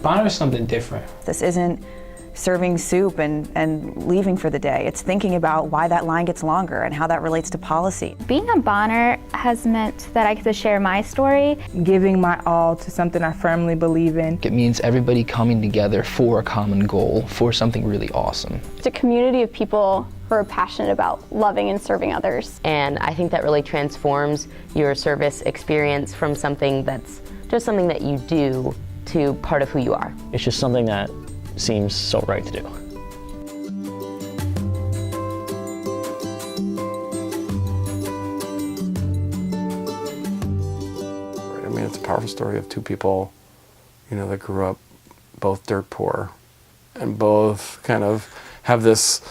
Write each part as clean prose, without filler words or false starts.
Bonner is something different. This isn't serving soup and leaving for the day. It's thinking about why that line gets longer and how that relates to policy. Being a Bonner has meant that I get to share my story. Giving my all to something I firmly believe in. It means everybody coming together for a common goal, for something really awesome. It's a community of people who are passionate about loving and serving others. And I think that really transforms your service experience from something that's just something that you do to part of who you are. It's just something that seems so right to do. I mean, it's a powerful story of two people, that grew up both dirt poor and both kind of have this,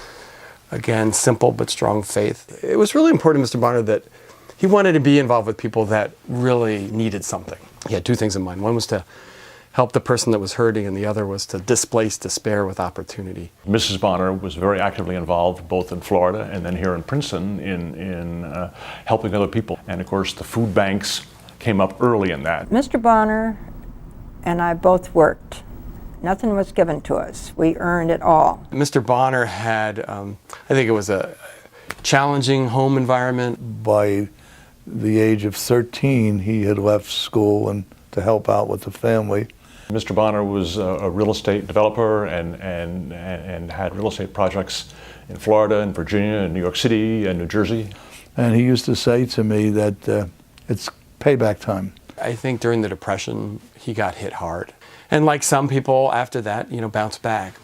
again, simple but strong faith. It was really important to Mr. Bonner that he wanted to be involved with people that really needed something. He had two things in mind. One was to help the person that was hurting, and the other was to displace despair with opportunity. Mrs. Bonner was very actively involved both in Florida and then here in Princeton in helping other people. And of course the food banks came up early in that. Mr. Bonner and I both worked. Nothing was given to us. We earned it all. Mr. Bonner had, I think it was a challenging home environment. By the age of 13, he had left school and to help out with the family. Mr. Bonner was a real estate developer and had real estate projects in Florida and Virginia and New York City and New Jersey. And he used to say to me that it's payback time. I think during the Depression, he got hit hard. And like some people after that, bounced back.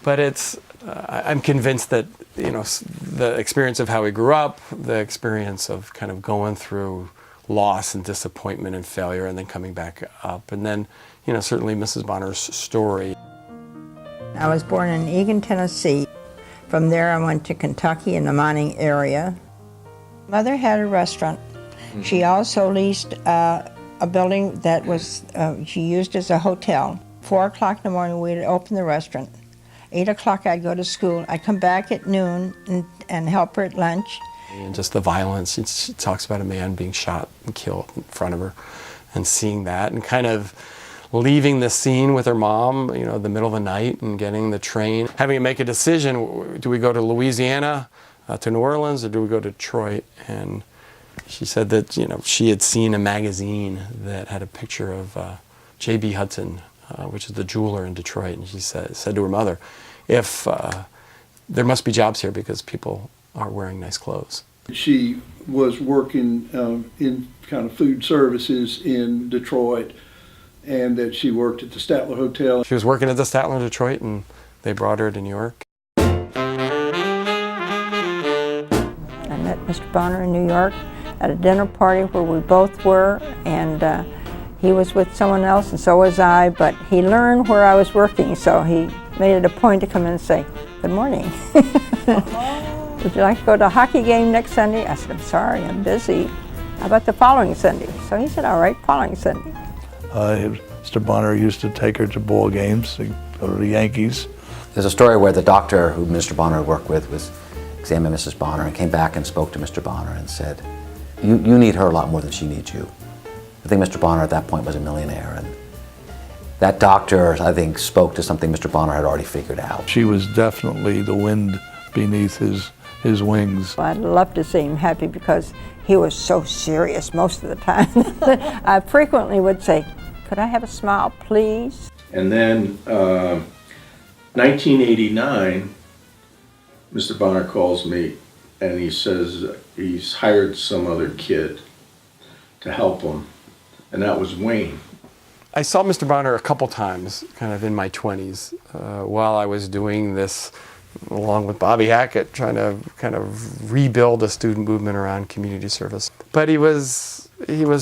But it's, I'm convinced that, the experience of how he grew up, the experience of kind of going through loss and disappointment and failure and then coming back up. And then, certainly Mrs. Bonner's story. I was born in Eagan, Tennessee. From there I went to Kentucky in the mining area. Mother had a restaurant. She also leased a building that was she used as a hotel. 4 o'clock in the morning we'd open the restaurant. 8 o'clock I'd go to school. I'd come back at noon and help her at lunch. And just the violence. She talks about a man being shot and killed in front of her and seeing that and kind of leaving the scene with her mom, the middle of the night and getting the train. Having to make a decision, do we go to Louisiana, to New Orleans, or do we go to Detroit? And she said that, she had seen a magazine that had a picture of J.B. Hudson, which is the jeweler in Detroit. And she said to her mother, if there must be jobs here because people are wearing nice clothes. She was working in kind of food services in Detroit, and that she worked at the Statler Hotel. She was working at the Statler in Detroit, and they brought her to New York. I met Mr. Bonner in New York at a dinner party where we both were, and he was with someone else, and so was I, but he learned where I was working, so he made it a point to come in and say, "Good morning. Would you like to go to a hockey game next Sunday?" I said, "I'm sorry, I'm busy. How about the following Sunday?" So he said, "All right, following Sunday." Mr. Bonner used to take her to ball games, to go to the Yankees. There's a story where the doctor who Mr. Bonner worked with examined Mrs. Bonner and came back and spoke to Mr. Bonner and said, you need her a lot more than she needs you. I think Mr. Bonner at that point was a millionaire, and that doctor, I think, spoke to something Mr. Bonner had already figured out. She was definitely the wind beneath his wings. I'd love to see him happy because he was so serious most of the time. I frequently would say, "Could I have a smile, please?" And then 1989, Mr. Bonner calls me and he says he's hired some other kid to help him, and that was Wayne. I saw Mr. Bonner a couple times, kind of in my 20s, while I was doing this, along with Bobby Hackett, trying to kind of rebuild a student movement around community service. But he was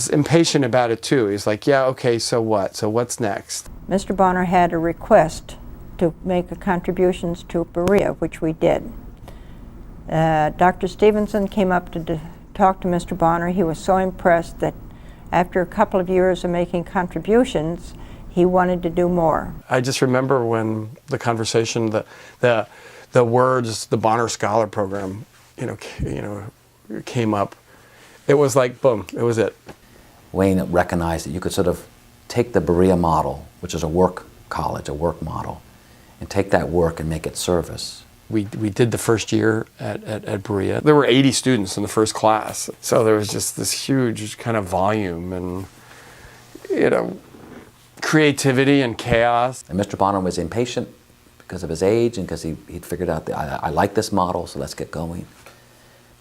impatient about it too. He's like, "Yeah, okay, so what? So what's next?" Mr. Bonner had a request to make contributions to Berea, which we did. Dr. Stevenson came up to talk to Mr. Bonner. He was so impressed that after a couple of years of making contributions, he wanted to do more. I just remember when the conversation, the words, the Bonner Scholar Program, came up. It was like, boom, it was it. Wayne recognized that you could sort of take the Berea model, which is a work college, a work model, and take that work and make it service. We did the first year at Berea. There were 80 students in the first class, so there was just this huge kind of volume and, you know, creativity and chaos. And Mr. Bonner was impatient because of his age and because he'd figured out that I like this model, so let's get going.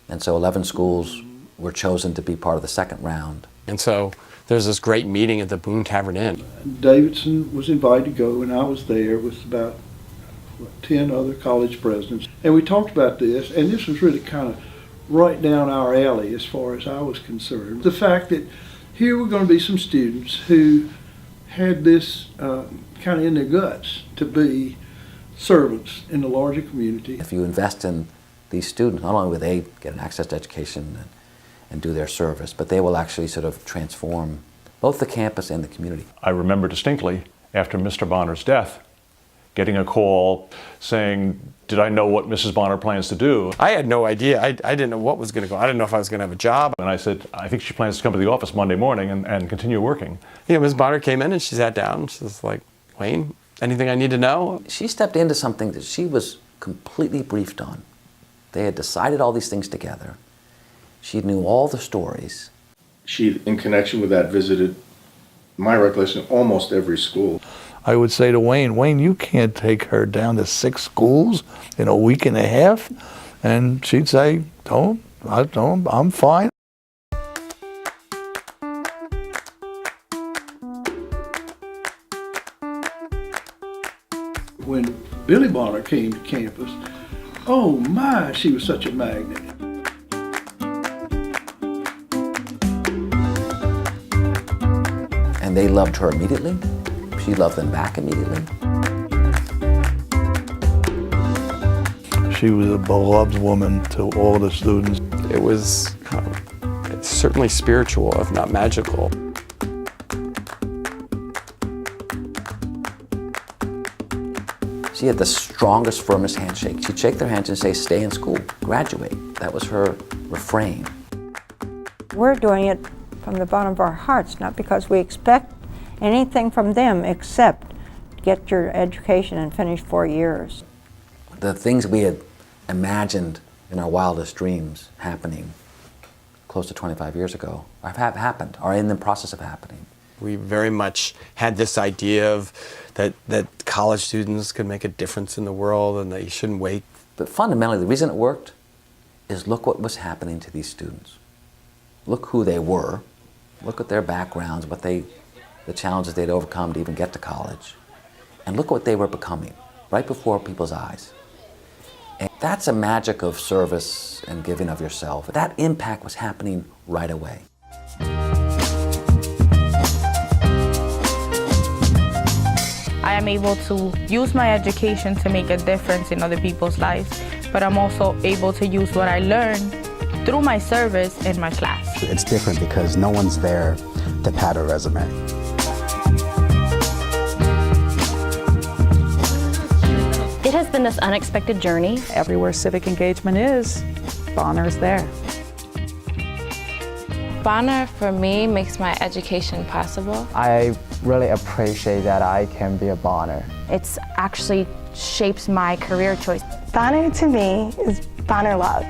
And so 11 schools were chosen to be part of the second round. And so there's this great meeting at the Boone Tavern Inn. Davidson was invited to go, and I was there with about 10 other college presidents. And we talked about this, and this was really kind of right down our alley as far as I was concerned. The fact that here were going to be some students who had this kind of in their guts to be servants in the larger community. If you invest in these students, not only will they get an access to education and do their service, but they will actually sort of transform both the campus and the community. I remember distinctly, after Mr. Bonner's death, getting a call saying, did I know what Mrs. Bonner plans to do? I had no idea. I didn't know what was going to go. I didn't know if I was going to have a job. And I said, I think she plans to come to the office Monday morning and continue working. You know, Ms. Bonner came in and she sat down. She was like, Wayne, anything I need to know? She stepped into something that she was completely briefed on. They had decided all these things together. She knew all the stories. She, in connection with that, visited, my recollection, almost every school. I would say to Wayne, you can't take her down to 6 schools in a week and a half. And she'd say, I'm fine. When Billy Bonner came to campus, oh my, she was such a magnet. And they loved her immediately. She loved them back immediately. She was a beloved woman to all the students. It was certainly spiritual, if not magical. She had the strongest, firmest handshake. She'd shake their hands and say, stay in school, graduate. That was her refrain. We're doing it from the bottom of our hearts, not because we expect anything from them except get your education and finish 4 years. The things we had imagined in our wildest dreams happening close to 25 years ago have happened, are in the process of happening. We very much had this idea of that college students could make a difference in the world and that you shouldn't wait. But fundamentally, the reason it worked is look what was happening to these students. Look who they were. Look at their backgrounds, the challenges they'd overcome to even get to college. And look what they were becoming right before people's eyes. And that's a magic of service and giving of yourself. That impact was happening right away. I am able to use my education to make a difference in other people's lives, but I'm also able to use what I learned through my service in my class. It's different because no one's there to pad a resume. It has been this unexpected journey. Everywhere civic engagement is, Bonner's there. Bonner, for me, makes my education possible. I really appreciate that I can be a Bonner. It's actually shapes my career choice. Bonner to me is Bonner love.